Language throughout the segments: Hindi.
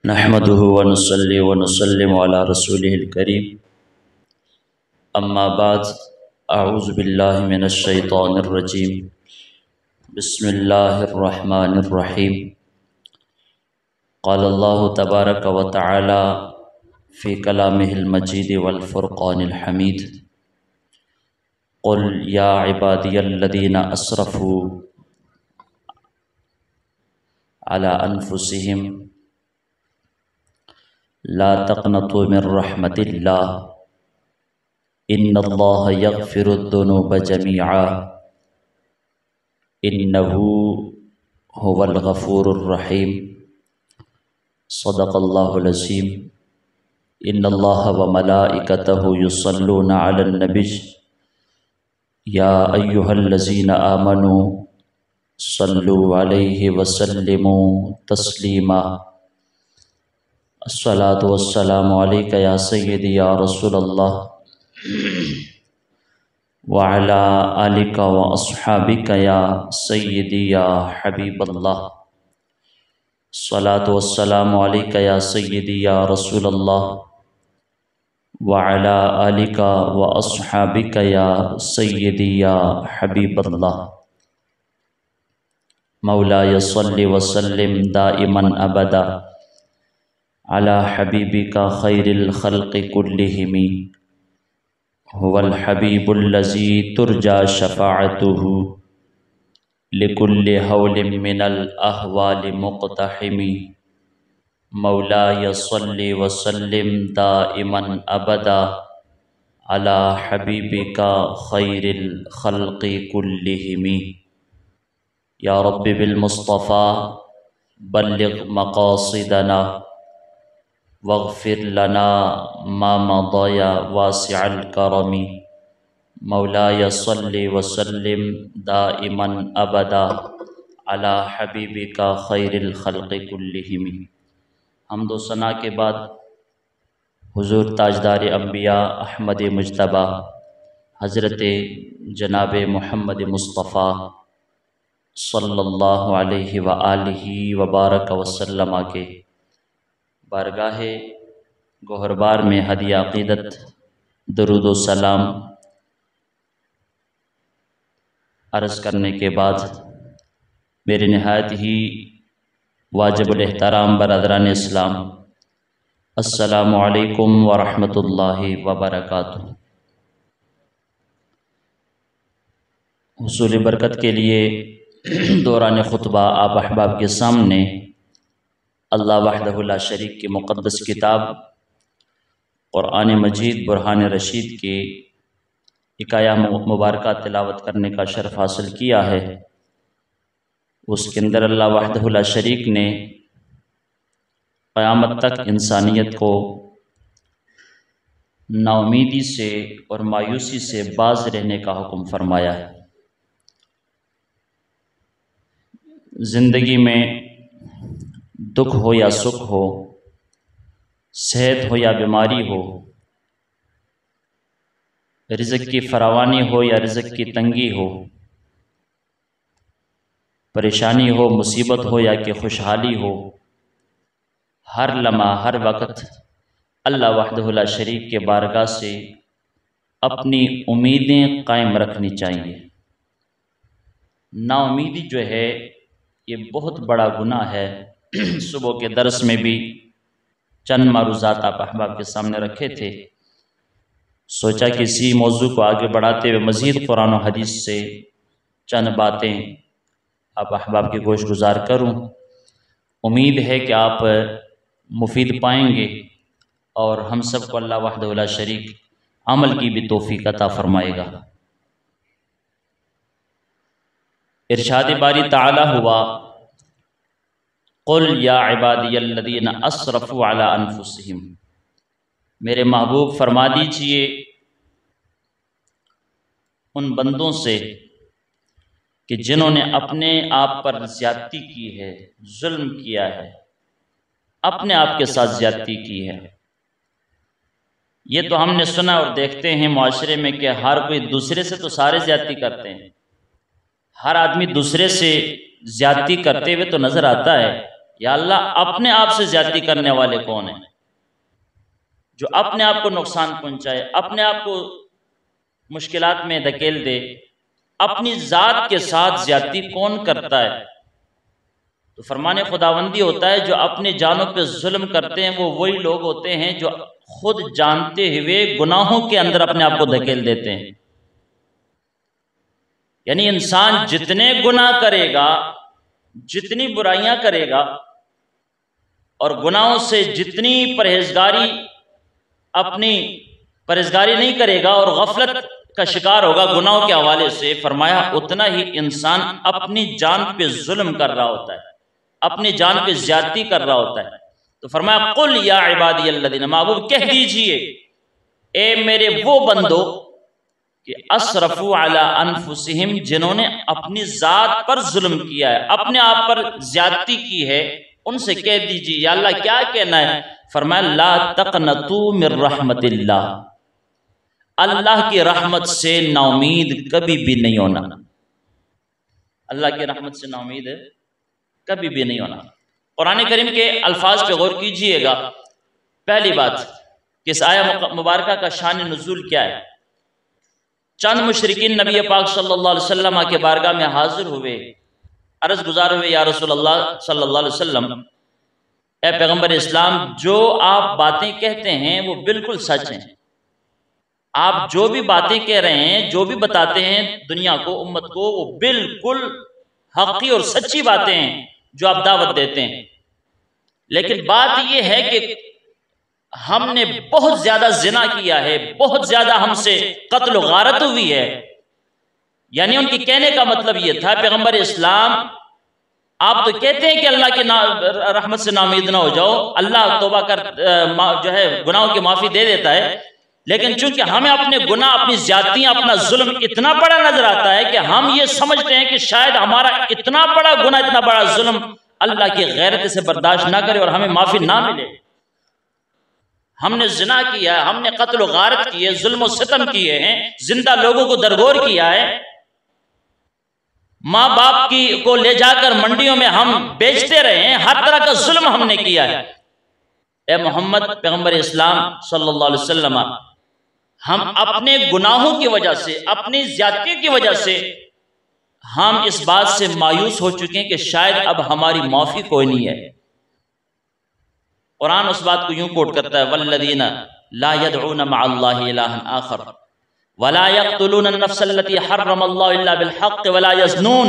नहमदुहु व नुसल्ली व नुसल्लिमु अला रसूलिहिल करीम। अम्मा बाद, अऊज़ु बिल्लाहि मिनश शैतानिर रजीम। बिस्मिल्लाहिर रहमानिर रहीम। क़ाल अल्लाहु तबारक व तआला फ़ी कलामिहिल मजीद वल फ़ुरक़ानिल हमीद। क़ुल या इबादियल्लज़ीना असरफ़ू अला अनफुसिहिम ला तक़नतू मिन रहमतिल्लाह इन्नल्लाह यग़फ़िरुद्दुनूब जमीआ इन्नहू हुवल गफ़ूरुर रहीम। सदक़ल्लाहुल अज़ीम। इन्नल्लाह व मलाइकतहु युसल्लूना अलन नबी या अय्युहल्लज़ीना आमनू सल्लू अलैहि वसल्लिमू तस्लीमा। अस्सलातु वस्सलामु अलैका या सय्यदी या रसूलल्लाह व अला आलिका व अस्हाबिका या सय्यदी या हबीबल्लाह। अस्सलातु वस्सलामु अलैका या सय्यदी या रसूलल्लाह व अला आलिका व अस्हाबिका या सय्यदी या हबीबल्लाह। मौलाया सल्लि व सल्लिम दाइमन अबदा अला हबीबिका खैरिल खल्क़ि कुल्लिहिमी हुवल हबीबुल्लज़ी तुरजा शफ़ाअतुहु लिकुल्लि हौलिम मिनल अहवालि मुक़तहिमी। मौलाया सल्लि व सल्लिम दाइमन अबदा अला हबीबिका खैरिल खल्क़ि कुल्लिहिमी। या रब्बि बिल मुस्तफ़ा बल्लिग़ मक़ासिदना वग़फ़िर लना मा मज़ा वासिअल करमी। मौलाया सल्लि व सल्लिम दाइमन अबदा अला हबीबिका खैरिल खल्क़ि कुल्लिहिमी। हम्द व सना के बाद हुज़ूर ताजदार अंबिया अहमद मुज्तबा हज़रत जनाब मोहम्मद मुस्तफ़ा सल्लल्लाहु अलैहि व आलिहि व बारक वसल्लम के बारगाह गोहरबार में हदिया अक़ीदत दरूद व सलाम अर्ज़ करने के बाद मेरे नहायत ही वाजिबुल एहतराम बरदरान इस्लाम, अस्सलामु अलैकुम व रहमतुल्लाहि व बरकातुहू। हुसूल बरकत के लिए दौरान खुतबा आप अहबाब के सामने अल्लाह वहदहु ला शरीक की मुक़द्दस किताब क़ुरआन मजीद बुरहान रशीद की इकाया मुबारका तिलावत करने का शर्फ़ हासिल किया है। उसके अंदर अल्लाह वहदहु ला शरीक ने क़यामत तक इंसानियत को नाउमीदी से और मायूसी से बाज रहने का हुक्म फरमाया है। ज़िंदगी में दुख हो या सुख हो, सेहत हो या बीमारी हो, रिज़्क़ की फरावानी हो या रिज़्क़ की तंगी हो, परेशानी हो, मुसीबत हो या कि खुशहाली हो, हर लम्हा हर वक्त अल्लाह वहदहु ला शरीक के बारगाह से अपनी उम्मीदें कायम रखनी चाहिए। नाउमीदी जो है ये बहुत बड़ा गुनाह है। सुबह के दर्स में भी चंद मारूज़ात आप अहबाब के सामने रखे थे। सोचा कि इसी मौजू को आगे बढ़ाते हुए मज़ीद कुरान और हदीस से चंद बातें आप अहबाब की गोश गुजार करूँ। उम्मीद है कि आप मुफीद पाएंगे और हम सब को अल्लाह वहदहु ला शरीक अमल की भी तौफीक अता फरमाएगा। इरशाद बारी ताला हुआ, क़ुल या इबादियल्लज़ीना असरफ़ू अला अनफुसिहिम। मेरे महबूब फरमा दीजिए उन बंदों से कि जिन्होंने अपने आप पर ज़्यादती की है, जुल्म किया है, अपने आप के साथ ज़्यादती की है। ये तो हमने सुना और देखते हैं मुआशरे में कि हर कोई दूसरे से तो सारे ज़्यादती करते हैं, हर आदमी दूसरे से ज़्यादती करते हुए तो नज़र आता है, या अल्लाह अपने आप से ज्यादती करने वाले कौन है, जो अपने आप को नुकसान पहुंचाए, अपने आप को मुश्किलात में धकेल दे, अपनी जात के साथ ज्यादती कौन करता है। तो फरमाने खुदावंदी होता है जो अपने जानों पे जुल्म करते हैं वो वही लोग होते हैं जो खुद जानते हुए गुनाहों के अंदर अपने आप को धकेल देते हैं। यानी इंसान जितने गुनाह करेगा, जितनी बुराइयां करेगा और गुनाहों से जितनी अपनी परहेजगारी नहीं करेगा और गफलत का शिकार होगा गुनाहों के हवाले से, फरमाया उतना ही इंसान अपनी जान पे जुल्म कर रहा होता है, अपनी जान पे ज्यादती कर रहा होता है। तो फरमाया कुल या इबादी अल्लज़ीना, महबूब कह दीजिए ए मेरे वो बंदो कि असरफू अला अनफुसिहिम, जिन्होंने अपनी जात पर जुल्म किया है, अपने आप पर ज्यादती की है, उनसे कह दीजिए या अल्लाह क्या कहना है। फरमाया ला तक़नतू मिर रहमतिल्लाह, अल्लाह की रहमत से नाउमीद कभी भी नहीं होना, अल्लाह की रहमत से नाउमीद कभी भी नहीं होना। कुरान करीम के अल्फाज पे गौर कीजिएगा। पहली बात कि इस आया मुबारका का शान नुज़ूल क्या है। चंद मुशरिकीन नबी पाक सल्लल्लाहु अलैहि वसल्लम के बारगाह में हाजिर हुए, अर्ज गुजार हुए या रसूलल्लाह सल्लल्लाहु अलैहि वसल्लम, ए पैगंबर इस्लाम, जो आप बातें कहते हैं वो बिल्कुल सच हैं, आप जो भी बातें कह रहे हैं, जो भी बताते हैं दुनिया को, उम्मत को, वो बिल्कुल हक़ी और सच्ची बातें हैं जो आप दावत देते हैं। लेकिन बात यह है कि हमने बहुत ज्यादा जिना किया है, बहुत ज्यादा हमसे कत्ल व गारत हुई है। यानी उनके कहने का मतलब यह था, पैगंबर इस्लाम आप तो कहते हैं कि अल्लाह की रहमत से नाउमीद ना हो जाओ, अल्लाह तौबा कर जो है गुनाहों की माफी दे देता है, लेकिन चूंकि हमें अपने गुनाह, अपनी ज्यादतियां, अपना जुल्म इतना बड़ा नजर आता है कि हम ये समझते हैं कि शायद हमारा इतना बड़ा गुनाह, इतना बड़ा जुल्म अल्लाह की गैरत से बर्दाश्त ना करे और हमें माफी ना मिले। हमने जिना किया है, हमने कत्ल गारत की है, जुल्म सितम किए हैं, जिंदा लोगों को दरगोर किया है, माँ बाप को ले जाकर मंडियों में हम बेचते रहे हैं, हर तरह का जुल्म हमने किया है। ए मोहम्मद पैगंबर इस्लाम सल्लल्लाहु अलैहि वसल्लम, हम अपने गुनाहों की वजह से, अपनी ज्यादती की वजह से हम इस बात से मायूस हो चुके हैं कि शायद अब हमारी माफी कोई नहीं है। कुरान उस बात को यूं कोट करता है, वल्लज़ीना ला यदऊना मअल्लाहि इलाहन आखर वला यक़्तुलून अन-नफ्सल्लती हर्रमल्लाहु इल्ला बिल-हक़्क़ वला यज़नून।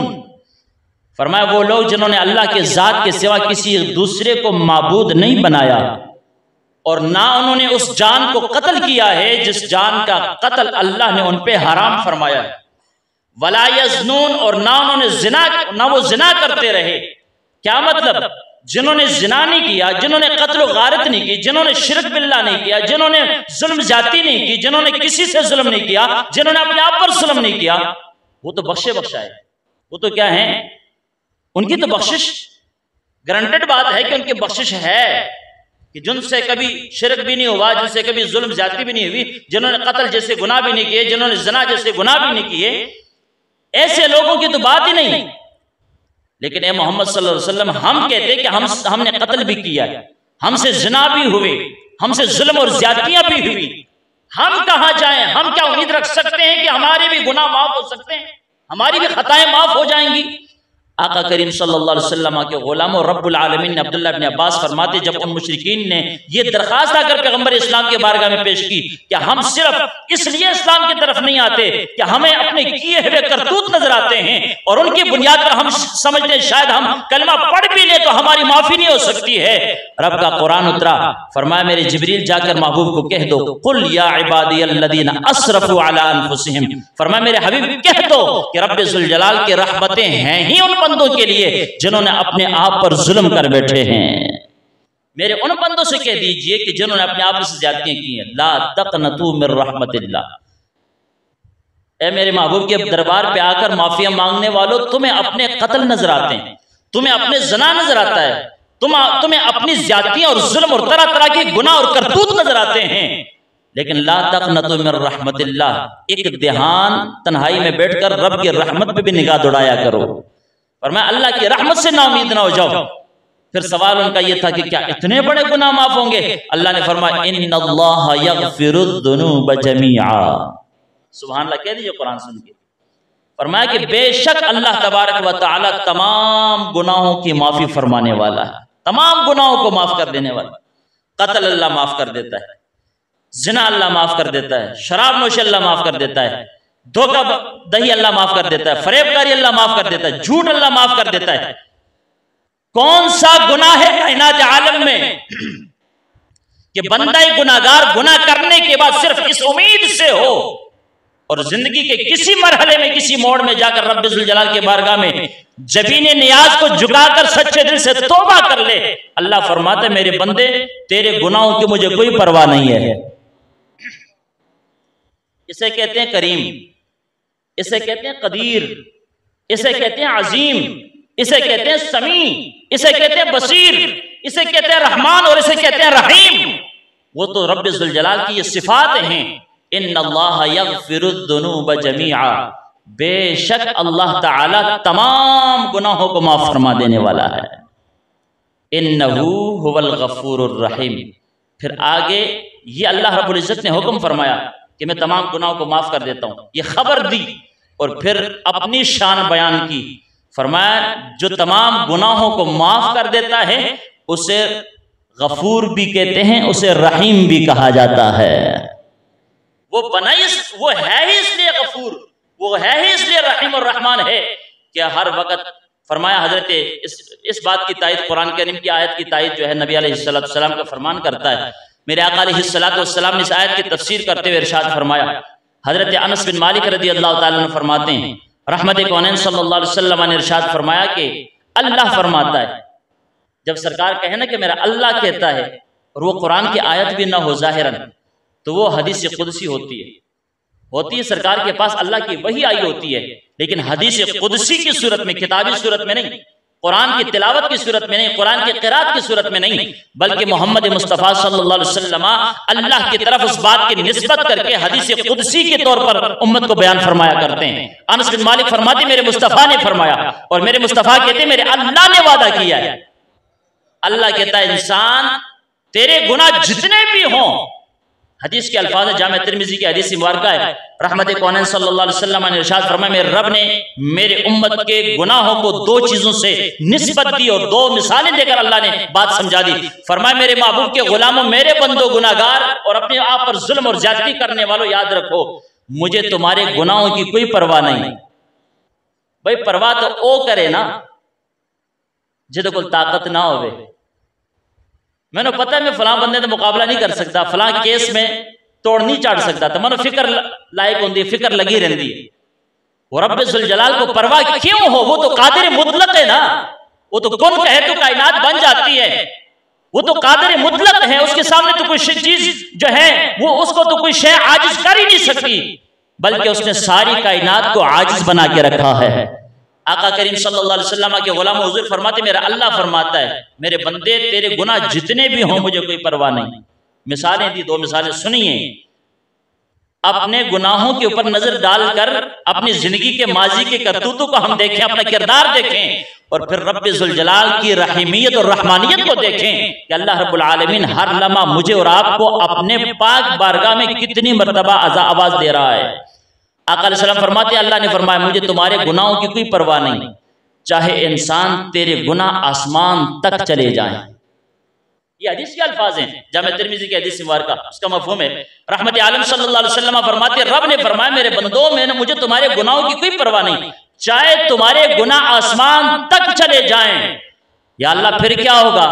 फरमाया वो लोग जिन्होंने अल्लाह के जात के सिवा किसी दूसरे को माबूद नहीं बनाया और ना उन्होंने उस जान को कत्ल किया है जिस जान का कत्ल अल्लाह ने उन पे हराम फरमाया है, वला यज़नून, और ना उन्होंने जिना, ना वो जिना करते रहे। क्या मतलब? जिन्होंने जिना नहीं किया, जिन्होंने कत्ल गारत नहीं की, जिन्होंने शिरक बिल्लाह नहीं किया, जिन्होंने जुल्म ज्यादती नहीं की, जिन्होंने किसी से जुल्म नहीं किया, जिन्होंने अपने आप पर जुल्म नहीं किया, वो तो बख्शे बख्शा है। वो तो क्या है, उनकी तो बख्शिश गारंटेड बात है कि उनकी बख्शिश है कि जिनसे कभी शिरक भी नहीं हुआ, जिनसे कभी जुल्म ज्यादती भी नहीं हुई, जिन्होंने कत्ल जैसे गुनाह भी नहीं किए, जिन्होंने जिना जैसे गुनाह भी नहीं किए, ऐसे लोगों की तो बात ही नहीं। लेकिन ए मोहम्मद सल्लल्लाहु अलैहि वसल्लम, हम कहते कि हमने कत्ल भी किया है, हमसे जिना भी हुए, हमसे जुल्म और ज्यादतियां भी हुई, हम कहां जाएं? हम क्या उम्मीद रख सकते हैं कि हमारे भी गुनाह माफ हो सकते हैं, हमारी भी खताएं माफ हो जाएंगी? आका करीम सल्लल्लाहु अलैहि वसल्लम के गुलाम और रब्बुल आलमीन ने अब्दुल्लाह इब्न अब्बास फरमाते, जब उन मुशरिकीन ने ये दरखास्त आकर पैगंबर इस्लाम के बारगाह में पेश की कि हम सिर्फ इसलिए इस्लाम की तरफ नहीं आते कि हमें अपने किए हुए करतूत नजर आते हैं और उनकी बुनियाद पर हम समझते हैं शायद हम कलमा पढ़ भी ले तो हमारी माफी नहीं हो सकती है, रब का कुरान उतरा। फरमाया मेरे जिब्रील जाकर महबूब को कह दो, कुल या इबादियल्लज़ीना असरफू अला अनफुसिहिम, फरमाया मेरे हबीब कह दो कि रब्बे ज़ुल जलाल की रहमतें हैं ही उन बंदों के लिए जिन्होंने अपने आप पर जुल्म कर बैठे हैं। मेरे उन बंदों से कह दीजिए कि जिन्होंने अपने आप से ज्यादतियां की हैं, ला तक़नतू मिर रहमतिल्लाह। ए मेरे महबूब के दरबार पे आकर माफिया मांगने वालों, तुम्हें अपने कत्ल नजर आते हैं, तुम्हें अपने ज़ना नजर आता है, तुम्हें अपनी ज्यादतियां और जुल्म और तरह तरह के गुनाह और करतूत नजर आते हैं, लेकिन ला तक़नतू मिर रहमतिल्लाह, एक ध्यान तन्हाई में बैठकर रब की रहमत पे भी निगाह दौड़ाया करो। और मैं अल्लाह की रहमत से नाउमीद ना हो जाओ। फिर सवाल उनका यह था कि क्या इतने बड़े गुनाह माफ होंगे? अल्लाह ने फरमाया इन्नल्लाह यगफिरुद्दुनूब जमीआ। सुभान अल्लाह कह दीजिए कुरान सुन के। फरमाया कि बेशक अल्लाह तबारक व तआला तमाम गुनाहों की माफी फरमाने वाला है, तमाम गुनाहों को माफ कर देने वाला। कत्ल अल्लाह माफ कर देता है, जिना अल्लाह माफ कर देता है, शराब नोशी अल्लाह माफ कर देता है, धोखा दही अल्लाह माफ कर देता है, फरेबकारी अल्लाह माफ कर देता है, झूठ अल्लाह माफ कर देता है। कौन सा गुनाह है कायनात आलम में कि बंदा गुनाहगार गुनाह करने के बाद सिर्फ इस उम्मीद से हो और जिंदगी के किसी मरहले में किसी मोड़ में जाकर रब्बे जुल जलाल के बारगाह में जबीने नियाज को झुकाकर सच्चे दिल से तौबा कर ले। अल्लाह फरमाता है मेरे बंदे तेरे गुनाहों की मुझे कोई परवाह नहीं है। इसे कहते हैं करीम, इसे कहते हैं कदीर, इसे कहते हैं अजीम, इसे कहते हैं समी, इसे कहते हैं बसीर, इसे कहते हैं रहमान और इसे कहते हैं रहीम। वो तो रब्बे जुल जलाल की ये सिफात हैं। इन्नल्लाह यगफिरुद्दुनूब जमीआ, बेशक अल्लाह ताला तमाम गुनाहों को माफ फरमा देने वाला है। इन्नहु हुवल गफूरुर रहीम। फिर आगे ये अल्लाह रब्बुल इज्जत ने हुक्म फरमाया कि मैं तमाम गुनाहों को माफ कर देता हूँ, ये खबर दी और फिर अपनी शान बयान की। फरमाया जो तमाम गुनाहों को माफ कर देता है उसे गफूर भी कहते हैं, उसे रहीम भी कहा जाता है। वो वो है ही इसलिए गफूर, वो है ही इसलिए रहीम और रहमान है कि हर वक्त फरमाया हजरत इस बात की तायद कुरान करीम की आयत की तायद जो है नबी अलैहिस्सलाम का फरमान करता है। मेरे आका अलैहिस्सलाम ने इस आयत की तफसीर करते हुए इरशाद फरमाया, हजरत अनस बिन मालिक रज़ी अल्लाह ताला अन्हु फरमाते हैं रहमत कौनैन सल्लल्लाहु अलैहि वसल्लम ने इरशाद फरमाया कि अल्लाह फरमाता है, जब सरकार कहे ना कि मेरा अल्लाह कहता है और वो कुरान की आयत भी ना हो जाहिरन, तो वो हदीस कुदसी होती है सरकार के पास अल्लाह की वही आई होती है, लेकिन हदीस कुदसी की सूरत में, किताबी सूरत में नहीं, कुरान की तिलावत की सूरत में नहीं, कुरान की क़िराअत की सूरत में नहीं, बल्कि मोहम्मद मुस्तफ़ा सल्लल्लाहु अलैहि वसल्लम अल्लाह की तरफ उस बात की निस्बत करके हदीस कुदसी के तौर पर उम्मत को बयान फरमाया करते हैं। अनस बिन मालिक फरमाते मेरे मुस्तफ़ा ने फरमाया और मेरे मुस्तफ़ा कहते मेरे अल्लाह ने वादा किया है। अल्लाह कहता है इंसान तेरे गुनाह जितने भी हों, हदीस के अल्फाज है जामे तिर्मिज़ी की हदीस मुबारक है, रहमत कौनैन सल्लल्लाहु अलैहि वसल्लम ने इरशाद फरमाया मेरे रब ने मेरे उम्मत के गुनाहों को दो चीजों से निस्बत दी और दो मिसालें देकर अल्लाह ने बात समझा दी। फरमाया मेरे महबूब के गुलामों, मेरे बंदो गुनाहगार और अपने आप पर जुल्म और ज्यादती करने वालों, याद रखो मुझे तुम्हारे गुनाहों की कोई परवाह नहीं। भाई परवाह तो ओ करे ना जिद को ताकत ना होवे। मैंने पता है मैं फलां बंदे का मुकाबला नहीं कर सकता, फलां केस में तोड़ नहीं चाड़ सकता, तो मैंने फिक्र लायक होती, फिक्र लगी रहती है। और रब्बे जुल जलाल को परवाह क्यों हो? वो तो कादिर मुतलक है ना, वो तो कौन कहे तो कायनात बन जाती है, वो तो कादिर मुतलक है, उसके सामने तो कोई चीज जो है वो उसको तो कोई शय आजिज कर ही नहीं सकती, बल्कि उसने सारी कायनात को आजिज बना के रखा है। आका करीम सल्लल्लाहु अलैहि वसल्लम के गुलाम हुजूर फरमाते मेरा अल्लाह फरमाता है मेरे बंदे तेरे गुनाह जितने भी हों मुझे कोई परवाह नहीं। मिसालें दी, दो मिसालें सुनिए। अपने गुनाहों के ऊपर नजर डालकर अपनी जिंदगी के माजी के करतूतों को हम देखें, अपना किरदार देखें और फिर रब्बे जुल जलाल की रहीमियत और रहमानियत को देखें कि अल्लाह रब्बुल आलमीन हर लम्हा मुझे और आपको अपने पाक बारगाह में कितनी मर्तबा आवाज दे रहा है। आका अलैहिस्सलाम फरमाते अल्लाह ने फरमाया मुझे तुम्हारे गुनाहों की कोई परवाह नहीं, चाहे इंसान तेरे गुनाह आसमान तक चले जाएं। ये हदीस के अल्फाज हैं, जामे तिर्मिज़ी की हदीस मुबारक, उसका मफ़हूम है। रहमत आलम सल्लल्लाहु अलैहि वसल्लम फरमाते रब ने फरमाया मेरे बंदों मैंने मुझे तुम्हारे गुनाहों की कोई परवाह नहीं, चाहे तुम्हारे गुनाह आसमान तक चले जाएं। या अल्लाह फिर क्या होगा?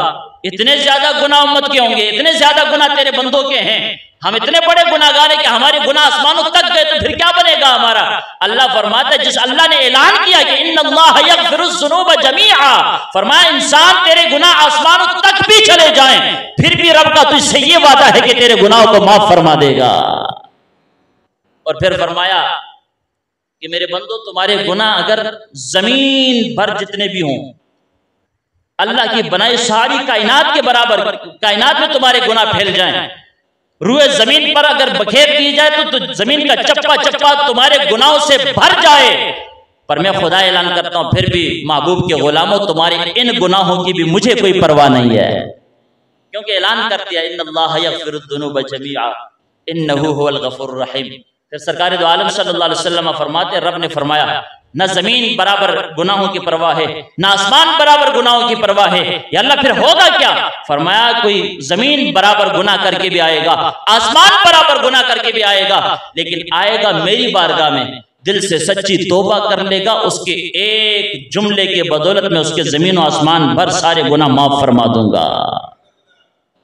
इतने ज्यादा गुनाह उम्मत के होंगे, इतने ज्यादा गुनाह तेरे बंदों के हैं, हम इतने बड़े गुनाहगार हैं कि हमारे गुनाह आसमानों तक गए, तो फिर क्या बनेगा हमारा? अल्लाह फरमाता है जिस अल्लाह ने ऐलान किया कि इन्नल्लाह यगफिरुज़्ज़ुनूब जमीआ, फरमाया इंसान तेरे गुनाह आसमानों तक भी चले जाएं फिर भी रब का तुझसे ये वादा है कि तेरे गुनाहों को माफ फरमा देगा। और फिर फरमाया कि मेरे बंदो तुम्हारे गुनाह अगर जमीन भर जितने भी हों, अल्लाह की बनाई सारी कायनात के बराबर कायनात में तुम्हारे गुनाह फैल जाएं, रूए जमीन पर अगर बखेर दी जाए तो जमीन का चप्पा चप्पा तुम्हारे गुनाहों से भर जाए, पर मैं खुदा ऐलान करता हूँ फिर भी महबूब के गुलामों तुम्हारे इन गुनाहों की भी मुझे कोई परवाह नहीं है, क्योंकि ऐलान कर दिया इन्नल्लाह यग़फ़िरुद्दुनूब जमीआ इन्नहु हुवल गफ़ूरुर रहीम। फिर सरकार दो आलम सल्लल्लाहु अलैहि वसल्लम फरमाते, रब ने फरमाया न जमीन बराबर गुनाहों की परवाह है, न आसमान बराबर गुनाहों की परवाह है। या अल्लाह फिर होगा क्या? फरमाया कोई जमीन बराबर गुनाह करके भी आएगा, आसमान बराबर गुनाह करके भी आएगा, लेकिन आएगा मेरी बारगाह में दिल से सच्ची तौबा कर लेगा, उसके एक जुमले के बदौलत में उसके जमीन और आसमान भर सारे गुनाह माफ फरमा दूंगा।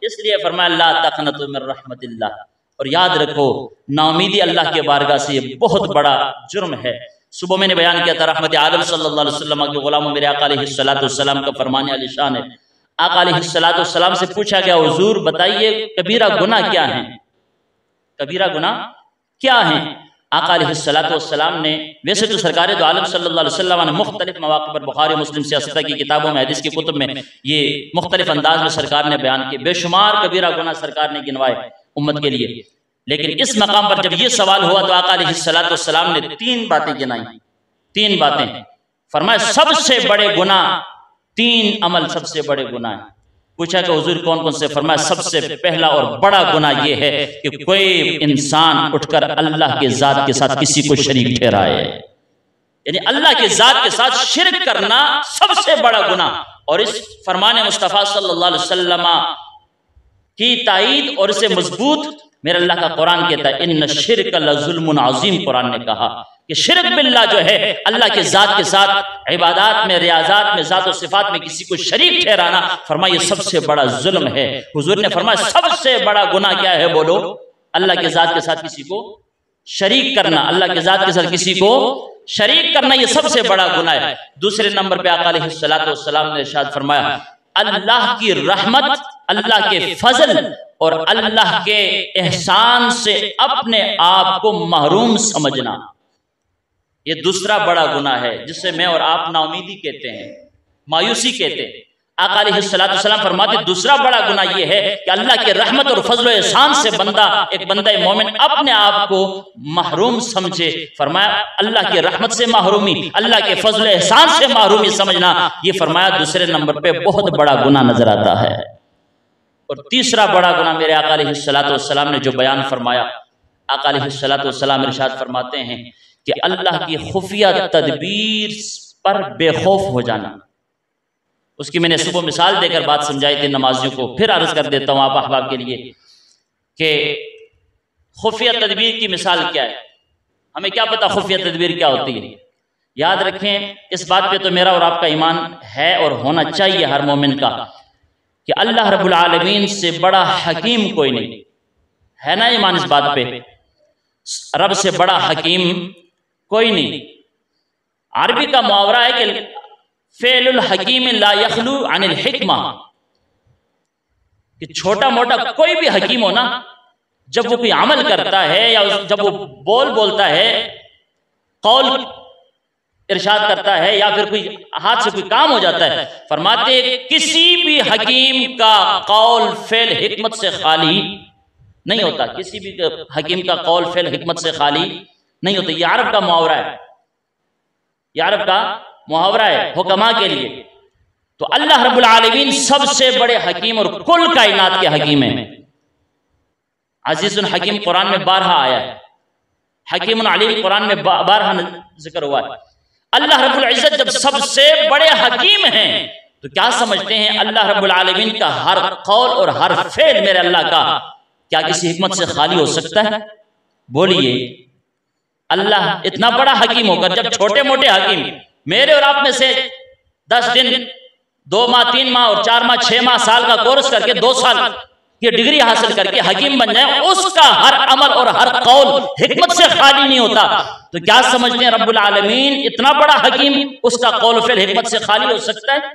इसलिए फरमाया ला तक़नतु मिन रहमतिल्लाह। और याद रखो नाउमीदी अल्लाह के बारगाह से ये बहुत बड़ा जुर्म है। सुबह मैंने बयान किया था रहमत आलम सल्लल्लाहु अलैहि वसल्लम के गुलामों मेरे आका अलैहिस्सलातु वस्सलाम का फरमान आलिशान है। आका अलैहिस्सलातु वस्सलाम से पूछा गया हुजूर बताइए कबीरा गुनाह क्या है, कबीरा गुनाह क्या है? आका अलैहिस्सलातु वस्सलाम ने, वैसे तो सरकार दो आलम सल्लल्लाहु अलैहि वसल्लम ने मुख्तलिफ मौक़े पर बुखारी मुस्लिम सियासत की किताबों में हदीस की कुतुब में ये मुख्तलिफ अंदाज में सरकार ने बयान किए, बेशुमार कबीरा गुनाह सरकार ने गिनवाए उम्मत के लिए। लेकिन इस मकाम पर जब ये सवाल हुआ तो आका अलैहिस्सलातु वस्सलाम ने तीन बातें गिनाई, तीन बातें फरमाया सबसे बड़े गुनाह, तीन अमल सबसे बड़े गुनाह है। पूछा कि हुजूर कौन कौन से? फरमाया सबसे पहला और बड़ा गुनाह ये है कि कोई इंसान उठकर अल्लाह के जात के साथ किसी को शरीक ठहराए, यानी अल्लाह के जात के साथ शिरक करना सबसे बड़ा गुनाह। और इस फरमान मुस्तफ़ा सल्लल्लाहु अलैहि वसल्लम की ताईद और इसे मजबूत मेरा अल्लाह का कुरान कहता है इन्न शिर्क लज़ुल्मुन अज़ीम। कुरान ने कहा कि शिरक बिल्लाह जो है अल्लाह के जात के साथ इबादत में, रियाजात में, जात और सिफात में किसी को शरीक ठहराना, फरमाया सबसे बड़ा जुल्म है। हुजूर ने फरमाया सबसे बड़ा गुनाह क्या है? बोलो, अल्लाह के जात के साथ किसी को शरीक करना, अल्लाह के जात के साथ किसी को शरीक करना ये सबसे बड़ा गुनाह है। दूसरे नंबर पे आका अलैहिस्सलातु वस्सलाम ने इरशाद फरमाया अल्लाह की रहमत, अल्लाह के फजल और अल्लाह के एहसान से अपने आप को महरूम समझना, ये दूसरा बड़ा गुनाह है जिससे मैं और आप नाउमीदी कहते हैं, मायूसी कहते हैं। आका अलैहिस्सलातु वस्सलाम फरमाते दूसरा बड़ा गुनाह ये है कि अल्लाह के रहमत और फजल और एहसान से एक बंदा मोमिन अपने आप को महरूम समझे। फरमाया अल्लाह के रहमत से महरूमी, अल्लाह के फजल एहसान से महरूमी समझना, ये फरमाया दूसरे नंबर पे बहुत बड़ा गुनाह नजर आता है। और तीसरा बड़ा गुनाह मेरे आका अलैहिस्सलातु वस्सलाम ने जो बयान फरमाया, आका अलैहिस्सलातु वस्सलाम इरशाद फरमाते हैं कि अल्लाह की खुफिया तदबीर पर बेखौफ हो जाना। उसकी मैंने सुबह मिसाल देकर बात समझाई थी नमाजियों को, फिर अर्ज कर देता हूँ आप अहबाब के लिए कि खुफिया तदबीर की मिसाल क्या है। हमें क्या पता खुफिया तदबीर क्या होती है? याद रखें इस बात पे तो मेरा और आपका ईमान है और होना चाहिए हर मोमिन का कि अल्लाह रब्बुल आलमीन से बड़ा हकीम कोई नहीं है ना, ईमान इस बात पे, रब से बड़ा हकीम कोई नहीं। अरबी का मुहावरा है कि फेलुल हकीम ला यखलू अनिल हिकमा, कि छोटा मोटा कोई भी हकीम हो ना, जब वो कोई अमल करता है या जब वो बोलता है, कौल इरशाद करता है या फिर कोई हाथ से कोई काम हो जाता है, फरमाते किसी भी हकीम का कौल फेल हिकमत से खाली नहीं होता, किसी भी हकीम का कौल फेल हिकमत से खाली नहीं होता। ये अरब का मुहावरा है, ये अरब का मुहावरा है हुक्मा के लिए। तो अल्लाह रब्बुल आलमीन सबसे बड़े हकीम और कुल कायनात के हकीम है। अजीजुल हकीम कुरान में 12 आया है, हकीमुन अलीम कुरान में 12 जिक्र हुआ है। अल्लाह रब्बुल इज्जत जब सबसे बड़े हकीम हैं तो क्या समझते हैं अल्लाह रब्बुल आलमीन का हर कौल और हर फेल मेरे अल्लाह का क्या किसी हिकमत से खाली हो सकता है? बोलिए, अल्लाह इतना बड़ा हकीम होकर जब छोटे मोटे हकीम मेरे और आप में से 10 दिन 2 माह 3 माह और 4 माह 6 माह साल का कोर्स करके 2 साल की डिग्री हासिल करके हकीम बन जाए, उसका हर अमल और हर कौल हिकमत से खाली नहीं होता, तो क्या समझते हैं रब्बुल आलमीन इतना बड़ा हकीम उसका कौल फिर हिकमत से खाली हो सकता है?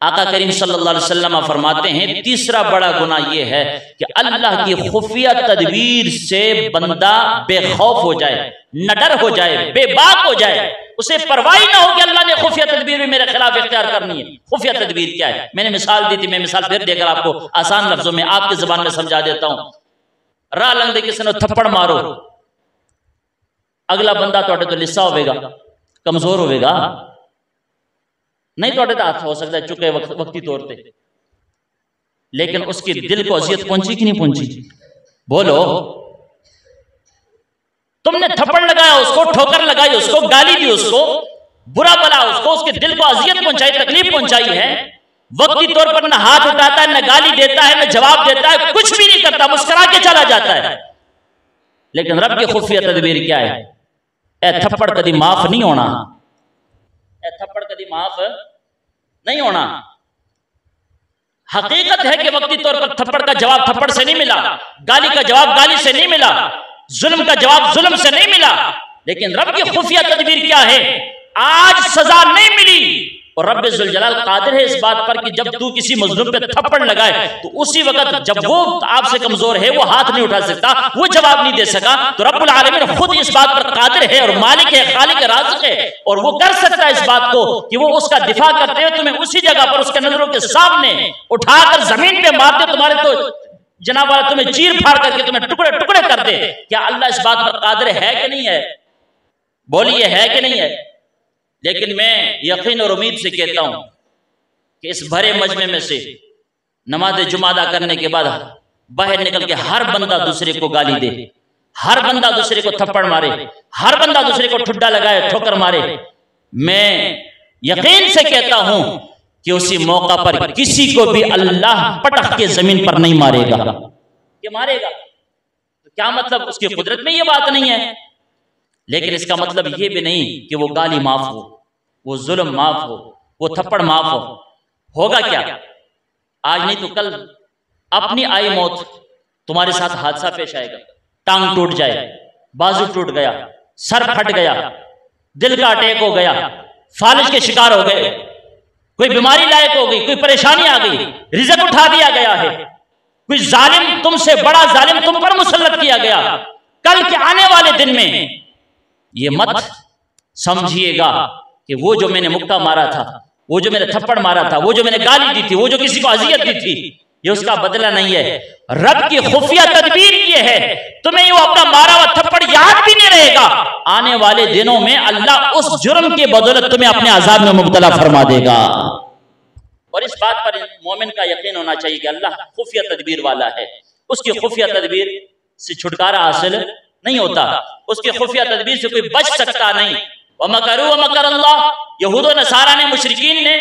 आका करीम सल्लल्लाहु अलैहि वसल्लम फरमाते हैं तीसरा बड़ा गुनाह यह है कि अल्लाह की खुफिया तदबीर से बंदा बेखौफ हो जाए, नडर हो जाए, बेबाक हो जाए, उसे परवाह ना हो कि अल्लाह ने खुफिया तदबीर भी मेरे खिलाफ इख्तियार करनी है। खुफिया तदबीर क्या है? मैंने मिसाल दी थी, मैं मिसाल फिर देकर आपको आसान लफ्जों में आपकी जुबान में समझा देता हूं। राह लंगड़े किसी ने थप्पड़ मारो, अगला बंदा तुहाडे तो लिस्सा होगा, कमजोर होगा, नहीं तुहाडे तो हाथ हो सकता है चुके वक्ती तौर पे, लेकिन उसके दिल को अजियत पहुंची कि नहीं पहुंची? बोलो। तुमने थप्पड़ लगाया उसको, ठोकर लगाई उसको, गाली दी उसको, बुरा भला उसको, उसके दिल को अजियत पहुंचाई, तकलीफ पहुंचाई है। वक्ती तौर पर न हाथ उठाता है, न गाली देता है, न जवाब देता है, कुछ भी नहीं करता, मुस्कुरा के चला जाता है। लेकिन रब की खुफिया तदबीर क्या है? ए थप्पड़ कभी माफ नहीं होना, ए थप्पड़ कभी माफ नहीं होना। हकीकत है कि वक्ती तौर पर थप्पड़ का जवाब थप्पड़ से नहीं मिला, गाली का जवाब गाली से नहीं मिला, जुल्म का जवाब जुल्म से नहीं मिला। लेकिन रब की खुफिया तदबीर क्या है? आज सजा नहीं मिली और रब्बे जुल जलाल कादिर है इस बात पर कि जब तू किसी मजलूम पे थप्पड़ लगाए तो उसी वक्त जब वो आपसे कमजोर है, वो हाथ नहीं उठा सकता, वो जवाब नहीं दे सका, तो रब्बुल आलमीन खुद इस बात पर कादिर है और मालिक है, खालिक है, राज़िक है, और वो कर सकता है इस बात को कि वो उसका दिफा करते हुए तुम्हें उसी जगह पर उसके नजरों के सामने उठाकर जमीन पे मारते, तुम्हारे तो जनाब वाला तुम्हें चीर फाड़ करके तुम्हें टुकड़े टुकड़े कर दे। क्या अल्लाह इस बात पर कादिर है कि नहीं है? बोलिए, है कि नहीं है? लेकिन मैं यकीन और उम्मीद से कहता हूं कि इस भरे मजमे में से नमाज जुमा अदा करने के बाद बाहर निकल के हर बंदा दूसरे को गाली दे, हर बंदा दूसरे को थप्पड़ मारे, हर बंदा दूसरे को ठुड्डा लगाए, ठोकर मारे, मैं यकीन से कहता हूं कि उसी मौका पर किसी को भी अल्लाह पटक के जमीन पर नहीं मारेगा। ये मारेगा तो क्या मतलब? उसकी कुदरत में ये बात नहीं है। लेकिन इसका मतलब ये भी नहीं कि वो गाली माफ हो, वो जुल्म माफ हो, वो थप्पड़ माफ हो। होगा क्या? आज नहीं तो कल अपनी आई मौत, तुम्हारे साथ हादसा पेश आएगा, टांग टूट जाए, बाजू टूट गया, सर फट गया, दिल का अटैक हो गया, फालिज के शिकार हो गए, कोई बीमारी लायक हो गई, कोई परेशानी आ गई, रिज़्क उठा दिया गया है, कोई जालिम, तुमसे बड़ा जालिम तुम पर मुसल्लत किया गया। कल के आने वाले दिन में ये मत समझिएगा कि वो जो मैंने मुक्का मारा था, वो जो मैंने थप्पड़ मारा था, वो जो मैंने गाली दी थी, वो जो किसी को अजियत दी थी, ये उसका बदला नहीं है। रब की खुफिया तदबीर ये है, तुम्हें वो अपना मारा हुआ थप्पड़ याद भी नहीं रहेगा, आने वाले दिनों में अल्लाह उस जुर्म के बदौलत तुम्हें अपने अजाब में मुब्तला फरमा देगा। और इस बात पर मोमिन का यकीन होना चाहिए कि अल्लाह खुफिया तदबीर वाला है, उसकी खुफिया तदबीर से छुटकारा हासिल नहीं होता, उसकी खुफिया तदबीर से कोई बच सकता नहीं। वमकरू वमकर अल्लाह, यहूद और नसारा ने, मुशरिकीन ने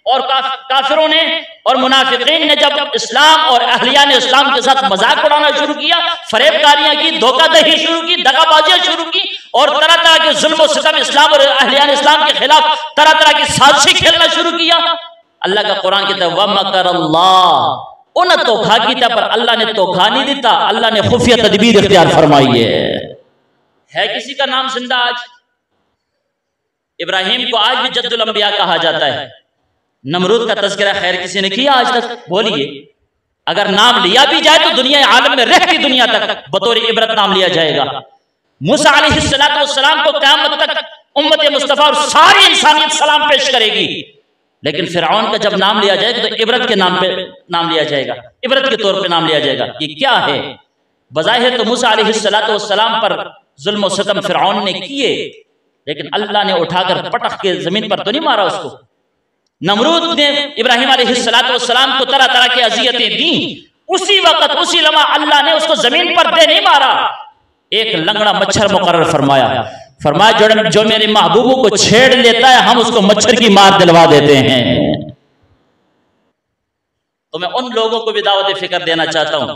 और काफिरों ने और मुनाफिकीन ने जब इस्लाम और अहलियान इस्लाम के साथ मजाक उड़ाना शुरू किया, फरेबकारियां की, धोखाधड़ी शुरू की, दगाबाजियां शुरू की और तरह तरह के जुल्म और सितम इस्लाम और अहलियान इस्लाम के खिलाफ तरह तरह की साजिशें खेलना शुरू किया, अल्लाह का कुरान कहता है वमकर अल्लाह, उन धोखा किया पर अल्लाह ने धोखा नहीं देता, अल्लाह ने खुफिया तदबीर इख्तियार फरमाई है। किसी का नाम जिंदा आज? इब्राहिम को आज भी जद्दुल अंबिया कहा जाता है। नमरूद का तज़किरा खैर किसी ने किया आज तक? बोलिए, अगर नाम लिया भी जाए तो दुनिया आलम में रहती दुनिया तक बतौर इबरत नाम लिया जाएगा। मूसा अलैहिस्सलातु वस्सलाम को क़यामत तक उम्मत मुस्तफ़ा और सारी इंसानियत सलाम पेश करेगी, लेकिन फिरऔन का जब नाम लिया जाएगा तो इबरत के नाम पे नाम लिया जाएगा, इबरत के तौर पे नाम लिया जाएगा। ये क्या है? बज़ाहिर तो मूसा अलैहिस्सलातु वस्सलाम पर जुल्म और सितम फिरऔन ने किए, लेकिन अल्लाह ने उठाकर पटक के जमीन पर तो नहीं मारा उसको। नमरूद ने इब्राहिम अलैहिस्सलातु वस्सलाम को तरह तरह की अजियतें दी, उसी वक्त उसी लम्हा अल्लाह ने उसको जमीन पर दे नहीं मारा, एक लंगड़ा मच्छर मुकर्रर फरमाया जो मेरे महबूबों को छेड़ लेता है हम उसको मच्छर की मार दिलवा देते हैं। तो मैं उन लोगों को भी दावत फिक्र देना चाहता हूं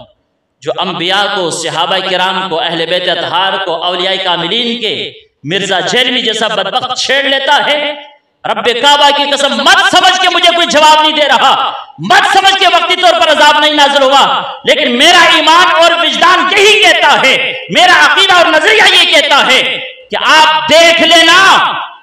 जो अंबिया को, सहाबा किराम को, अहले बैत अतहार को, औलिया कामिलीन के मिर्जा जेलमी जैसा बदबख्त छेड़ लेता है। रब्बे काबा की कसम, मत समझ के मुझे कोई जवाब नहीं दे रहा, मत समझ के वक्ती तौर पर अजाब नहीं नाज़िल हुआ, लेकिन मेरा ईमान और विजदान यही कहता है, मेरा अकीदा और नजरिया ये कहता है कि आप देख लेना,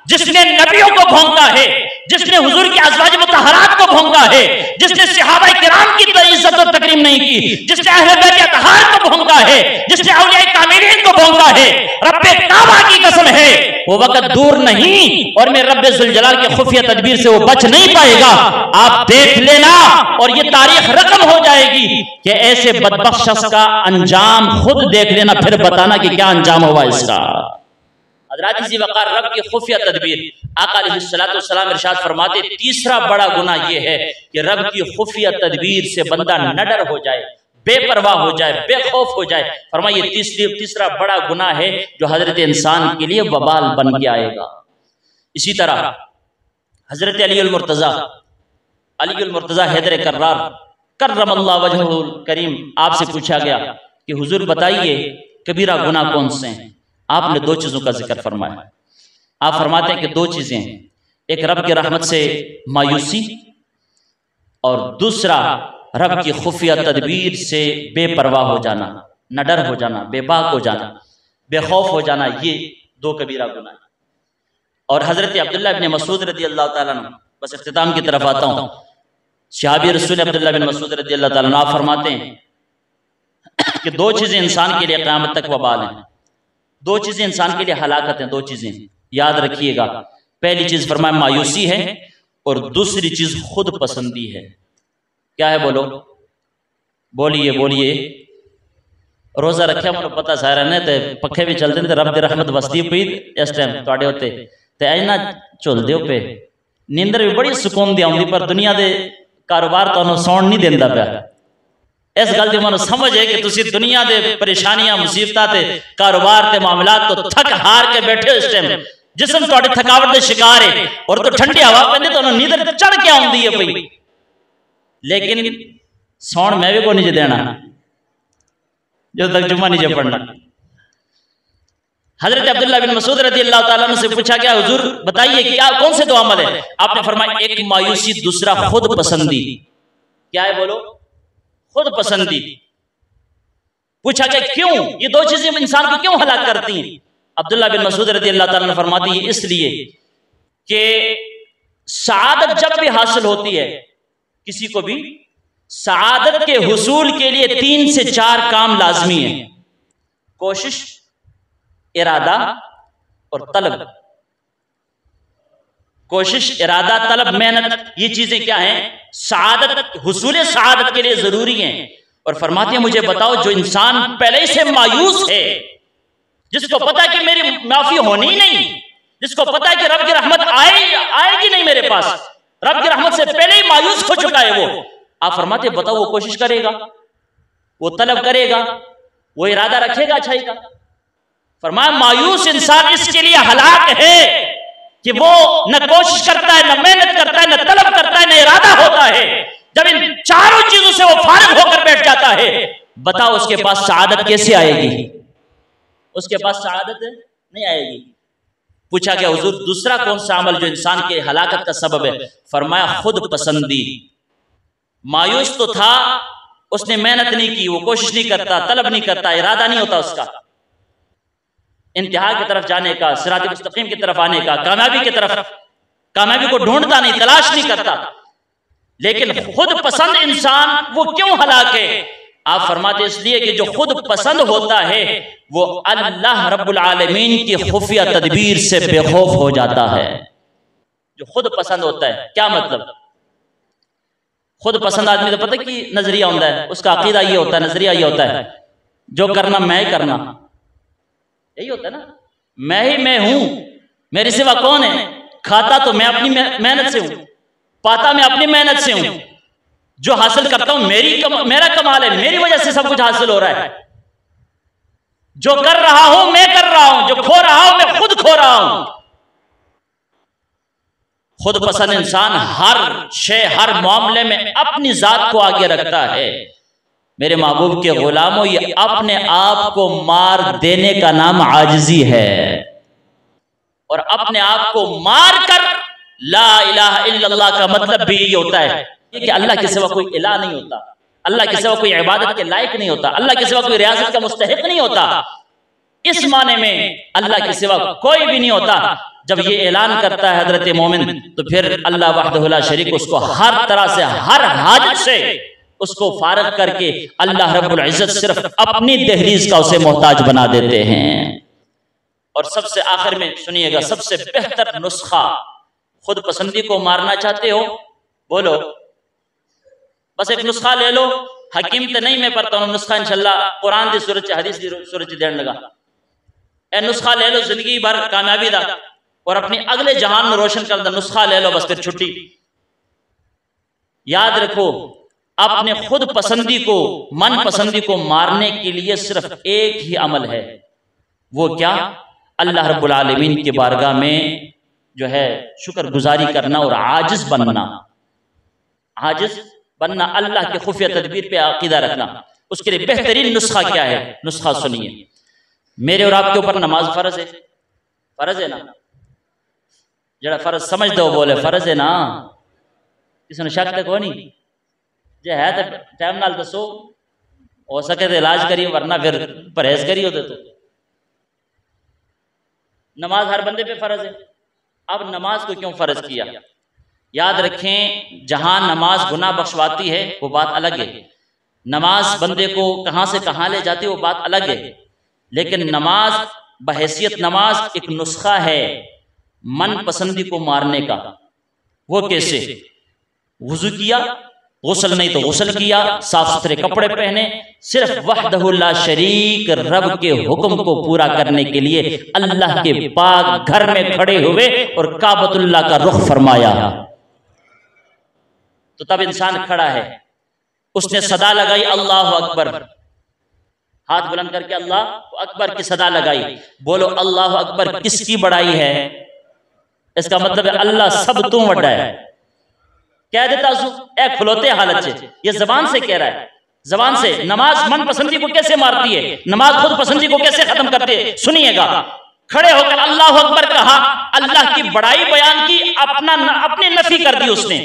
जिसने नबियों को भोंका है, जिसने हुजूर की अज़वाज मुतहरात को भोंका है, जिसने सहाबा किराम की इज्जत और तकरीम नहीं की, जिसने अहले बैत अतहार को भोंका है, जिसने औलिया कामिलीन को भोंका है, रब्बे काबा की कसम है वो वक्त दूर नहीं और मैं रब्बे जुल जलाल के खुफिया तदबीर से वो बच नहीं पाएगा। आप देख लेना और ये तारीख रकम हो जाएगी कि ऐसे बदबख्त शख्स का अंजाम खुद देख लेना, फिर बताना कि क्या अंजाम हुआ इसका। हज़रत ज़ी वक़ार रब की खुफिया तदबीर, आका अलैहिस्सलाम इरशाद फरमाते तीसरा बड़ा गुनाह ये है कि रब की खुफिया तदबीर से बंदा नडर हो जाए, बेपरवाह हो जाए, बेखौफ हो जाए। फरमाइए तीसरा बड़ा गुनाह है जो हजरत इंसान के लिए वबाल बन के आएगा। इसी तरह हजरत अली मुर्तज़ा हैदर कर्रार कर्रमल्लाहु वजहुल करीम, आपसे पूछा गया कि हुजूर बताइए कबीरा गुनाह कौन से हैं। आपने दो चीजों का जिक्र फरमाया। आप फरमाते हैं कि दो चीजें हैं, एक रब की रहमत से मायूसी और दूसरा रब की खुफिया तदबीर से बेपरवाह हो जाना, नडर हो जाना, बेबाक हो जाना, बेखौफ हो जाना, ये दो कबीरा गुनाह। और हजरत अब्दुल्लाह इब्न मसूद रज़ी अल्लाह ताला अन्हु, बस इख्तिताम की तरफ आता हूँ, सहाबी रसूल अब्दुल्लाह बिन मसूद रज़ी अल्लाह ताला अन्हु, आप फरमाते हैं कि दो चीजें इंसान के लिए क़यामत तक वबाल हैं, दो चीजें इंसान के लिए हलाकत हैं, दो चीजें याद रखिएगा। पहली चीज फरमाया मायूसी है और दूसरी चीज खुद पसंदी है। क्या है बोलो, बोलिए बोलिए। रोजा रखा मुझे पता सारा ने ते पखे भी चलते ने, रब दी रहमत वसदी पई इस टाइम तुहाडे उत्ते ते इना झुलदे हो पे, नींदर भी बड़ी सुकून दी आउंदी, पर दुनिया दे कारोबार तुहानू सौण नहीं देंदा पिया। इस गल दी मैनूं समझ है कि तुसीं दुनिया दे परेशानियां मुसीबतां ते कारोबार ते मामलात तो थक हार के बैठे हो। इस टाइम जिस्म तुहाडी थकावट दे शिकार है और तो ठंडी हवा पैंदी तुहानू नींदर चढ़ के आउंदी है पई, लेकिन सौण मैं भी को नहीं देना जो तक जुम्मा नहीं पढ़ना। हजरत अब्दुल्लाह बिन मसूद रज़ी अल्लाह ताला अन्हु से पूछा गया हुजूर बताइए क्या कौन से दो अमल है। आपने फरमाया एक मायूसी, दूसरा खुद पसंदी। क्या है बोलो, खुद पसंदी। पूछा गया क्यों, ये दो चीजें इंसान को क्यों हलाक करती हैं। अब्दुल्लाह बिन मसूद रज़ी अल्लाह ताला अन्हु फरमाती है इसलिए कि सआदत जब भी हासिल होती है, किसी को भी सआदत के हुसूल के लिए 3 से 4 काम लाजमी है, कोशिश, इरादा और तलब। कोशिश, इरादा, तलब, मेहनत, ये चीजें क्या हैं, सआदत, हुसूल सआदत के लिए जरूरी हैं। और फरमाते हैं मुझे बताओ जो इंसान पहले ही से मायूस है, जिसको पता है कि मेरी माफी होनी ही नहीं, जिसको पता है कि रब की रहमत आएगी नहीं मेरे पास, रब की रहमत से पहले ही मायूस हो चुका है वो, आप फरमाते बताओ वो कोशिश करेगा, वो तलब करेगा, वो इरादा रखेगा अच्छाई का। फरमाया मायूस इंसान इसके लिए हलाक है कि वो न कोशिश करता है, न मेहनत करता है, न तलब करता है, न इरादा होता है। जब इन चारों चीजों से वो फारिग होकर बैठ जाता है, बताओ उसके पास सआदत कैसे आएगी, उसके पास सआदत नहीं आएगी। पूछा गया हुजूर दूसरा कौन सा अमल जो इंसान के हलाकत का सबब है। फरमाया खुद पसंदी। मायूस तो था, उसने मेहनत नहीं की, वो कोशिश नहीं करता, तलब नहीं करता, इरादा नहीं होता उसका इंतहा की तरफ जाने का, सिरात मुस्तकीम की तरफ आने का, कामयाबी की तरफ, कामयाबी को ढूंढता नहीं, तलाश नहीं करता। लेकिन खुद पसंद इंसान वो क्यों हलाक है। आप फरमाते इसलिए कि जो खुद पसंद होता है वो अल्लाह रब्बुल आलमीन की खुफिया तदबीर से बेखौफ हो जाता है। जो खुद पसंद होता है, क्या मतलब, खुद पसंद आदमी तो पता कि नजरिया होता है, उसका अकीदा ये होता है, नजरिया ये होता है जो करना मैं ही करना, यही होता है ना, मैं ही मैं हूं, मेरे सिवा कौन है, खाता तो मैं अपनी मेहनत से हूं, पाता मैं अपनी मेहनत से हूं, जो हासिल करता हूं मेरा कमाल है, मेरी वजह से सब कुछ हासिल हो रहा है, जो कर रहा हूं मैं कर रहा हूं, जो खो रहा हूं मैं खुद खो रहा हूं। खुद पसंद इंसान हर शे, हर मामले में अपनी जात को आगे रखता है। मेरे महबूब के गुलामों, ये अपने आप को मार देने का नाम आजिजी है, और अपने आप को मार कर ला इलाहा इल्लल्लाह का मतलब भी यही होता है कि अल्लाह के सिवा कोई इलाह नहीं होता, अल्लाह के सिवा कोई इबादत के लायक नहीं होता, अल्लाह के सिवा कोई रियासत का मुस्तहिक नहीं होता। इस माने में अल्लाह के सिवा कोई भी नहीं होता। जब ये ऐलान करता है हजरत मोमिन, तो फिर अल्लाह वहदहु ला शरीक उसको हर तरह से, हर हाजत से उसको फारग करके अल्लाह रब्बुल इज्जत सिर्फ अपनी दहलीज का उसे मोहताज बना देते हैं। और सबसे आखिर में सुनिएगा, सबसे बेहतर नुस्खा, खुद पसंदी को मारना चाहते हो, बोलो बस एक नुस्खा ले लो, हकीम तो नहीं मैं पढ़ता हूँ नुस्खा, इंशाल्लाह कुरान दी सूरत हदीस दी सूरत देने लगा। ए नुस्खा ले लो जिंदगी भर कामयाबी दा और अपनी अगले जहान में रोशन कर दो, नुस्खा ले लो बस फिर छुट्टी। याद रखो, अपने खुद पसंदी को, मन पसंदी को मारने के लिए सिर्फ एक ही अमल है, वो क्या? अल्लाह रब्बुल आलमीन की बारगाह में जो है शुक्रगुजारी करना और आजिज बनना। आजिज बनना, अल्लाह के खुफिया तदबीर पे अकीदा रखना। उसके लिए बेहतरीन नुस्खा क्या है? नुस्खा सुनिए। मेरे और आपके ऊपर नमाज फर्ज है, फर्ज है ना? जरा फर्ज समझ दो, बोले फर्ज है ना? किसी ने शक तक हो नहीं जे है तो टाइम नाल दसो, हो सके तो इलाज करिए, वरना फिर परहेज करिए। तो नमाज हर बंदे पे फर्ज है। अब नमाज को क्यों फर्ज किया? याद रखें, जहां नमाज गुनाह बख्शवाती है वो बात अलग है, नमाज बंदे को कहां से कहां ले जाती है वो बात अलग है, लेकिन नमाज बहैसियत नमाज एक नुस्खा है मन पसंदी को मारने का। वो कैसे? वुजू किया, गुस्ल नहीं तो गुस्ल किया, साफ सुथरे कपड़े पहने, सिर्फ वहदहु ला शरीक रब के हुक्म को पूरा करने के लिए अल्लाह के पाक घर में खड़े हुए और काबतुल्लाह का रुख फरमाया। तो तब इंसान खड़ा है, उसने सदा लगाई अल्लाह अकबर, हाथ बुलंद करके अल्लाह अकबर की सदा लगाई। बोलो अल्लाह अकबर किसकी बड़ाई है? इसका मतलब है अल्लाह सब तू बड़ा है। कह देता ए खुलोते हालत से, ये जबान से कह रहा है, जबान से। नमाज मन पसंदी को कैसे मारती है, नमाज खुद पसंदी को कैसे खत्म करती है? सुनिएगा। खड़े होकर अल्लाह अकबर कहा, अल्लाह की बड़ाई बयान की, अपनी नफी कर दी उसने।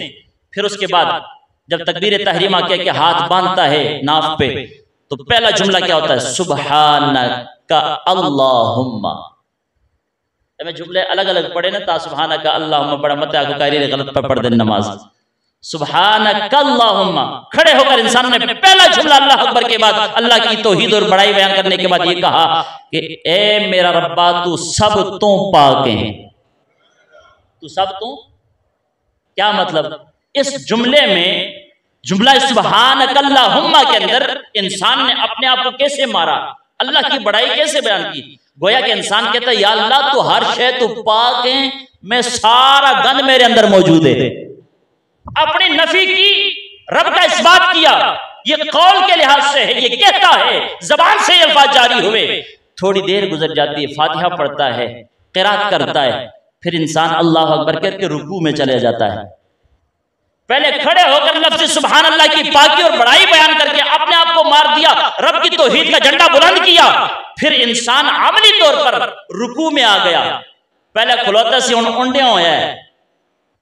फिर उसके बाद जब तकबीर तहरीमा के हाथ बांधता है नाफ पे, तो पहला जुमला क्या होता है? सुबहानका अल्लाहुम्मा। मैं जुमले अलग अलग पढ़े ना, ता सुबहानका अल्लाहुम्मा बड़ा मत आको कारी गलत पढ़ दे नमाज। सुबहानका अल्लाहुम्मा, खड़े होकर इंसान ने पहला जुमला अल्लाह अकबर के बाद अल्लाह की तौहीद और बड़ाई बयान करने के बाद ये कहा कि ए मेरा रब्बा तू सब तो पाक है, तू सब तो। क्या मतलब? इस जुमले में, जुमला सुबहानका अल्लाहुम्मा के अंदर इंसान ने अपने आप को कैसे मारा, अल्लाह की बड़ाई कैसे बयान की? गोया कि इंसान कहता है या अल्लाह तू हर शय तू पाक है, मैं सारा गंद मेरे अंदर मौजूद है। अपनी नफी की, रब का इस्बात किया। ये कौल के लिहाज से है, ये कहता है, जबान से ये अल्फाज जारी हुए। थोड़ी देर गुजर जाती है, फातिहा पढ़ता है, क़िरात करता है, फिर इंसान अल्लाह अकबर करके रुकू में चले जाता है। पहले खड़े होकर लफ्ज़ सुभान अल्लाह की पाकी और बड़ाई बयान करके अपने आप को मार दिया, रब की तौहीद का झंडा बुलंद किया। फिर इंसान अमली तौर पर रुकू में आ गया। पहले खुलौता से उंडिया होया है,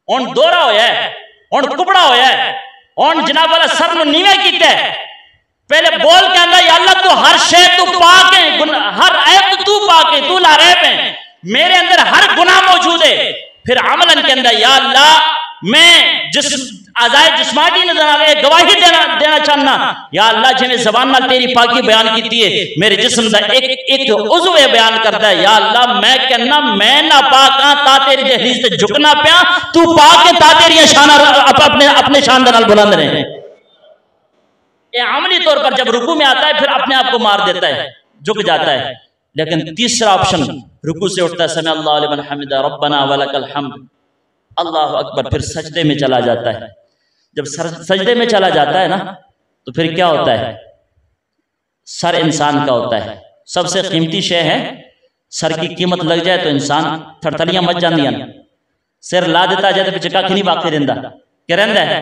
उन दोरा होया है, उन कुबड़ा होया है, उन जनाब वाला सर नु नीवे कीता है। पहले बोल के अंदर या अल्लाह तू हर शय तू पाक है, हर ऐब तू पाक है, तू लारैब है, मेरे अंदर हर गुनाह मौजूद है। फिर अमलन के अंदर या अल्लाह मैं जिस आजाए जिस्मानी नजर गवाही देना चाहना, या अल्लाह जिन्हें जबान नाल तेरी पाकी बयान की है, मेरे जिस्म दा एक उज़्व बयान करता है, या अल्लाह मैं कहना मैं ना पाक हां ता तेरी दहलीज ते झुकना पिया, तू पाक है ता तेरी शान अपने शान दे नाल बुलंद रहे। ये अमली तौर पर जब रुकू में आता है फिर अपने आप को मार देता है, झुक जाता है। लेकिन तीसरा ऑप्शन, रुकू से उठता है, समी अल्लाहु लिमन हमिदा रब्बना वलकल हम्द, अल्लाह अकबर, फिर सजदे में चला जाता है। जब सजदे में चला जाता है ना, तो फिर क्या होता है? सर इंसान का होता है, सबसे कीमती शय है। सर की कीमत लग जाए तो इंसान थरथलियां मच जांदियां, सिर ला देता जाए तो पिछे कख नहीं बाकी रहिंदा, क्या रहिंदा है?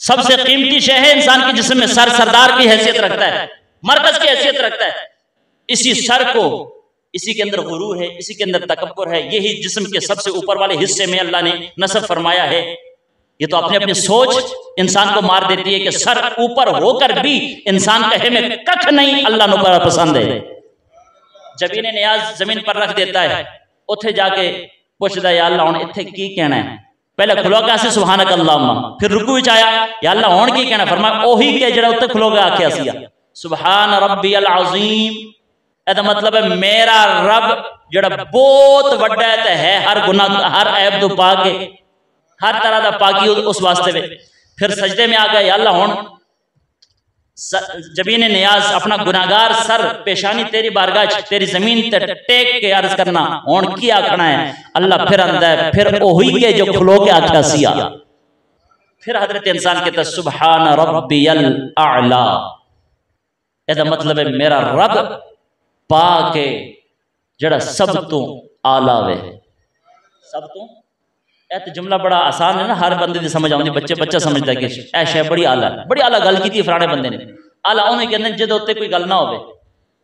सबसे कीमती शय है इंसान के जिस्म में सर, सरदार की हैसियत रखता है, मरकज की हैसियत रखता है। इसी सर को, इसी के अंदर गुरूर है, इसी के अंदर तकब्बुर है, यही जिस्म के सबसे ऊपर वाले हिस्से में अल्लाह ने नस्ब फरमाया है। ये तो अपनी अपनी सोच इंसान को मार देती है कि सर ऊपर होकर भी इंसान कहे में कख नहीं अल्लाह नु बड़ा पसंद है। जब इन्हें न्याज जमीन पर रख देता है, उथे जाके पूछता है या अल्लाह हुण इत्थे की कहना है? पहले खलोगा से सुभानक अल्लाहुम्मा, फिर रुकू विच आया या अल्लाह हुण की कहना? फरमाया ओही के जेड़ा उत्ते खलोगा आख्या सिया, सुभान रब्बियल अज़ीम। एदा मतलब है मेरा रब जेड़ा बहुत वड्डा है, हर गुनाह हर ऐब तो पाक है, हर तरह का पाकी उस वास्ते में। फिर सजदे में आ गया या अल्लाह हुण जबीन नियाज अपना गुनाहगार सर पेशानी तेरी बारगाह तेरी जमीन ते टेक के अर्ज करना हुण की आखना है। अल्लाह फिर आंदा है फिर ओही के जो खलो के आख्या सिया। फिर हजरत इंसान कहता सुबहान रब्बियल आला, एदा मतलब है मेरा रब पाक है जड़ा सब तो आला वे। सब तो तो जुमला बड़ा आसान है ना, हर बंदे की समझ आती, बच्चा समझता है कि ऐ शै बड़ी आला गल की फलाने बंदे ने। आला उन्हें कहते हैं जो उत्ते कोई गल ना हो,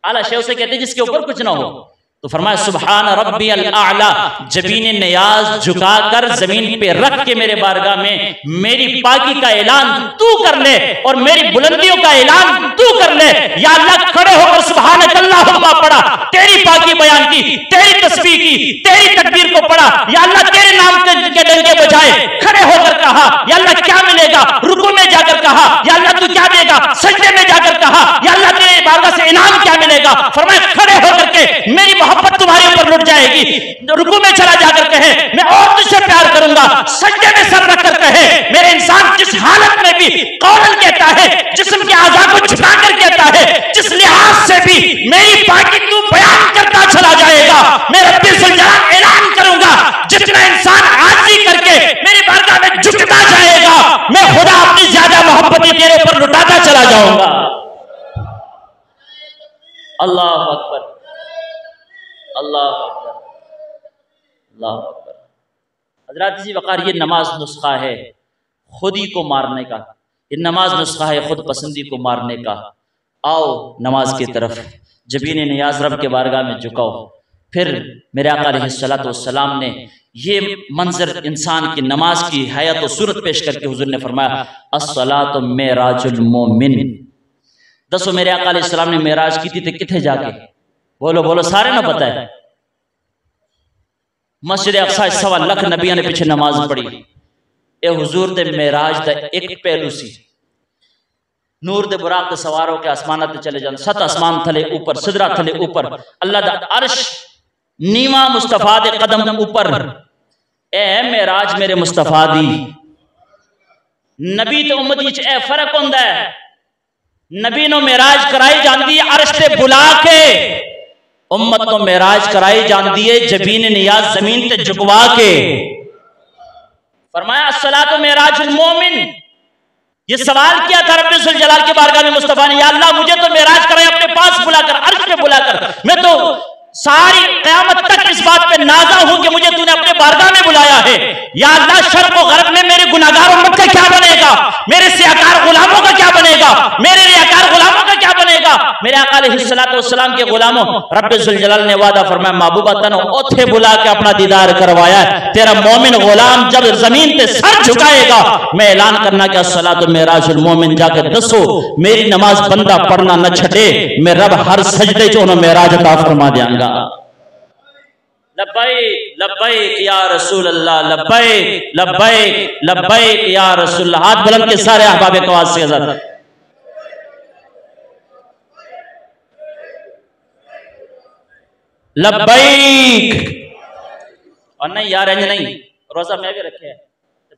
आला शै उसे कहते हैं जिसके ऊपर कुछ ना हो। तो फरमाया सुबहान रब्बियल आला, जबीन नियाज झुका कर जमीन पे रख के मेरे बारगाह में मेरी पाकी का ऐलान तू कर ले और मेरी बुलंदियों का ऐलान तू कर ले। या अल्लाह खड़े होकर सुबहान अल्लाहुम्मा पढ़ा, तेरी पाकी बयान की, तेरी तस्बीह की, तेरी तकबीर को पढ़ा। या अल्लाह तेरे नाम के डंके बजाए, खड़े होकर कहा या अल्लाह क्या मिलेगा, रुकू में जाकर कहा या अल्लाह तू क्या देगा, सजदे में जाकर कहा या अल्लाह तेरे बारगाह से इनाम क्या मिलेगा। फरमाया खड़े होकर के मेरी मोहब्बत तुम्हारे ऊपर लुट जाएगी, रुकू में चला जाकर कहे मैं और तुझसे प्यार करूंगा, सजदे में सर रखकर कहे मेरे इंसान जिस हालत में भी कौलन कहता है, जिस्म के आज़ा को झुकाकर कहता है, जिस लिहाज से भी मेरी पाकी तू बयान करता चला जाएगा, मैं रब्बी जुल जलाल ऐलान करूंगा जितना इंसान आजी करके मेरी बारगाह में झुकता जाएगा मैं खुदा अपनी ज्यादा मोहब्बत तेरे ऊपर लुटाता चला जाऊंगा। अल्लाह अकबर, अल्लाह अकबर, अल्लाह अकबर। हज़रात जी वक़ार, ये नमाज नुस्खा है खुद ही को मारने का, ये नमाज नुस्खा है खुद पसंदी को मारने का। आओ नमाज की तरफ, जबीन नियाज रब के बारगाह में झुकाओ। फिर मेरे आका अलैहिस्सलातु वस्सलाम ने ये मंजर इंसान की नमाज की हयात और सूरत पेश करके हुजूर ने फरमाया अस्सलातु मेराजुल मोमिन। दसो मेरे आका अलैहिस्सलाम ने मेराज की थी किथे जाके, बोलो बोलो सारे ना पता है। मस्जिद अक्सा 1.25 लाख नबिया ने पीछे नमाज पढ़ी। ए हुजूर दे मेराज दा एक पहलू सी, नूर दे बुराक सवार होकर आसमान ते चले जाते, 7 आसमान थले ऊपर, सिदरा थले ऊपर, अल्लाह दा अर्श नीवा मुस्तफा दे कदम ऊपर। ए मेराज मेरे मुस्तफा दी। नबी ते उम्मत विच ए फर्क हुंदा है, नबी नो मेराज कराई जाती है अर्श ते बुला के, उम्मत तो मेराज कराई जाती है जबीन नियाज जमीन ते झुकवा के। फरमाया अस्सलातु मेराजुल मोमिन। ये सवाल किया था रब्बी जुल जलाल के बारगाह में मुस्तफा ने, या अल्लाह मुझे तो मेराज कराए अपने पास बुलाकर, अर्श पे बुलाकर, मैं तो सारी क़यामत तक इस बात पे नाज़ा हूं कि मुझे तूने अपने बारगाह में बुलाया है। या अल्लाह शर्क़ व ग़र्ब में मेरे गुनाहगार उम्मत का क्या बनेगा, मेरे सियाकार गुलामों का क्या बनेगा, मेरे रियाकार गुलामों का क्या बनेगा। मेरे आका अलैहिस्सलातु वस्सलाम के गुलामों, रब्बी जुल जलाल ने वादा फरमाया महबूबा तनो ओथे बुला के अपना दीदार करवाया है। तेरा मोमिन गुलाम जब जमीन पे सर झुकाएगा मैं ऐलान करना कि अस्सलातु मेराजुल मोमिन, जाके दसो मेरी नमाज बंदा पढ़ना न छटे, मैं रब हर सजदे च उन्हें मेराज अता फरमा देंगा। लब्बैक लब्बैक या रसूल अल्लाह, लब्बैक लब्बैक लब्बैक या रसूल। हाथ बुलंद के सारे अहबाब के आवाज से हज़रत लब्बैक। और नहीं यार इंज नहीं, रोजा मैं भी रखे है,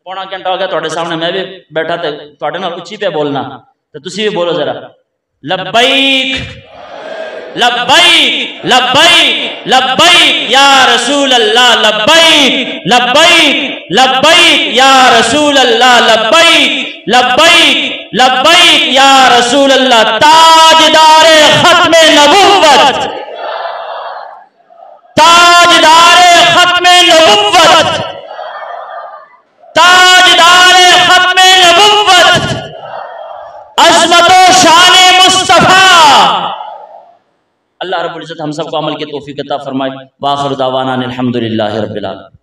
पौना घंटा हो गया थोड़े सामने मैं भी बैठा थे, थोड़े ना उच्ची पे बोलना तो तुसी भी बोलो जरा लब्बैक लब्बैक लब्बैक लब्बैक या रसूल अल्लाह, लब्बैक लब्बैक लब्बैक या रसूल अल्लाह, लब्बैक लब्बैक लब्बैक या रसूल अल्लाह। ताजदारे खत्मे नबुव्वत, ताजदारे खत्मे नबुव्वत, ताजदारे खत्मे नबुव्वत, अज़मतो शाने मुस्तफा। अल्लाह रब्बुल इज्जत हम सबको अमल की तौफीक अता फरमाए। व आखिर दावाना अनिल हम्दुलिल्लाहि रब्बिल आलमीन।